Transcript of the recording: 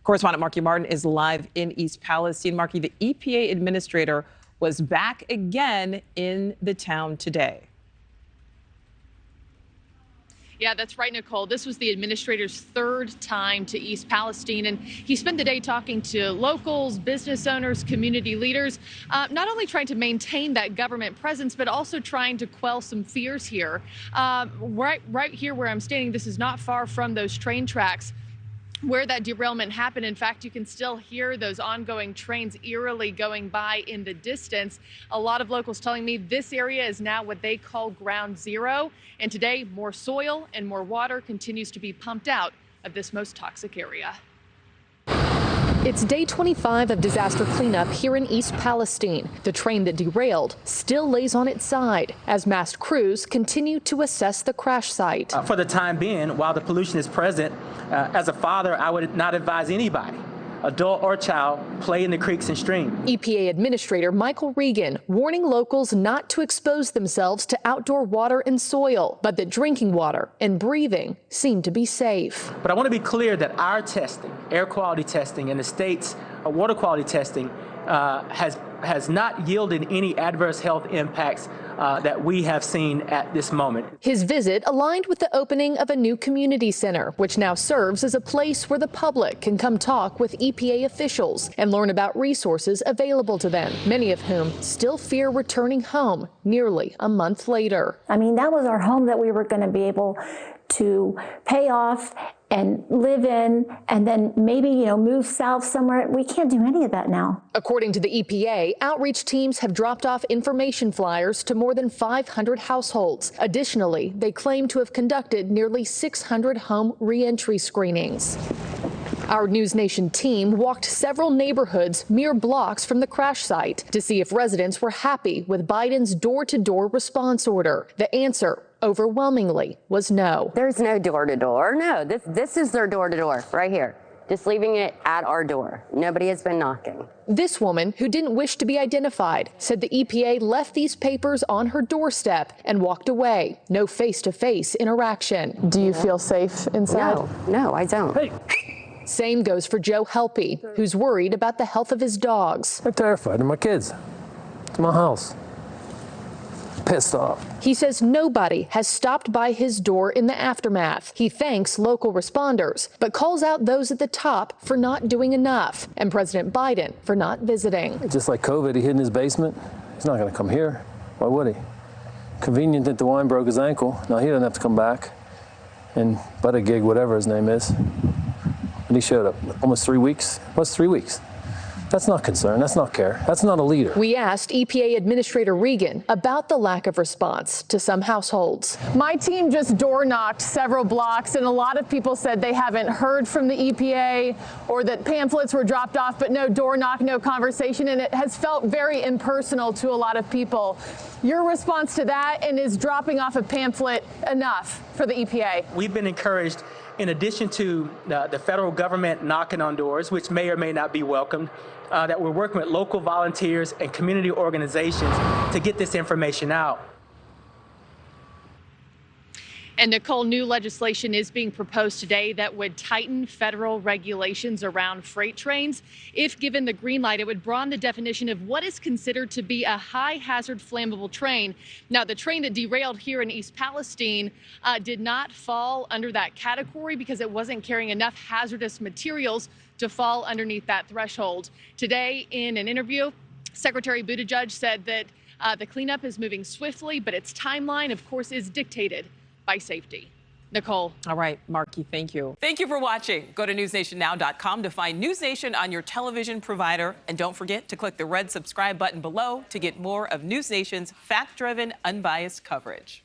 Correspondent Marky Martin is live in East Palestine. Marky, the EPA Administrator was back again in the town today. Yeah, that's right, Nichole. This was the administrator's third time to East Palestine, and he spent the day talking to locals, business owners, community leaders, not only trying to maintain that government presence, but also trying to quell some fears here. Right here where I'm standing, this is not far from those train tracks where that derailment happened. In fact, you can still hear those ongoing trains eerily going by in the distance. A lot of locals telling me this area is now what they call ground zero. And today, more soil and more water continues to be pumped out of this most toxic area. It's day 25 of disaster cleanup here in East Palestine. The train that derailed still lays on its side as massed crews continue to assess the crash site. For the time being, while the pollution is present, as a father, I would not advise anybody, adult or child, play in the creeks and streams. EPA Administrator Michael Regan warning locals not to expose themselves to outdoor water and soil, but that drinking water and breathing seem to be safe. But I want to be clear that our testing, air quality testing, and the state's water quality testing has not yielded any adverse health impacts that we have seen at this moment. His visit aligned with the opening of a new community center, which now serves as a place where the public can come talk with EPA officials and learn about resources available to them, many of whom still fear returning home nearly a month later. I mean, that was our home that we were going to be able to pay off and live in, and then maybe, move south somewhere. We can't do any of that now. According to the EPA, outreach teams have dropped off information flyers to more than 500 households. Additionally, they claim to have conducted nearly 600 home reentry screenings. Our NewsNation team walked several neighborhoods mere blocks from the crash site to see if residents were happy with Biden's door-to-door response order. The answer, overwhelmingly, was no. There's no door-to-door. No, this is their door-to-door right here. Just leaving it at our door. Nobody has been knocking. This woman, who didn't wish to be identified, said the EPA left these papers on her doorstep and walked away. No face-to-face interaction. Do you feel safe inside? No, I don't. Hey. Same goes for Joe Helpy, who's worried about the health of his dogs. I'm terrified of my kids. It's my house. Pissed off. He says nobody has stopped by his door in the aftermath. He thanks local responders, but calls out those at the top for not doing enough, and President Biden for not visiting. Just like COVID, he hid in his basement. He's not going to come here. Why would he? Convenient that DeWine broke his ankle. Now he doesn't have to come back. And Buttigieg, whatever his name is. And he showed up almost 3 weeks. What's 3 weeks? That's not concern. That's not care. That's not a leader. We asked EPA Administrator Regan about the lack of response to some households. My team just door knocked several blocks, and a lot of people said they haven't heard from the EPA or that pamphlets were dropped off, but no door knock, no conversation, and it has felt very impersonal to a lot of people. Your response to that, and is dropping off a pamphlet enough for the EPA? We've been encouraged, in addition to the federal government knocking on doors, which may or may not be welcomed, that we're working with local volunteers and community organizations to get this information out. And Nichole, new legislation is being proposed today that would tighten federal regulations around freight trains. If given the green light, it would broaden the definition of what is considered to be a high hazard flammable train. Now, the train that derailed here in East Palestine did not fall under that category because it wasn't carrying enough hazardous materials to fall underneath that threshold. Today, in an interview, Secretary Buttigieg said that the cleanup is moving swiftly, but its timeline, of course, is dictated by safety. Nichole. All right, Marky, thank you. Thank you for watching. Go to newsnationnow.com to find NewsNation on your television provider. And don't forget to click the red subscribe button below to get more of NewsNation's fact-driven, unbiased coverage.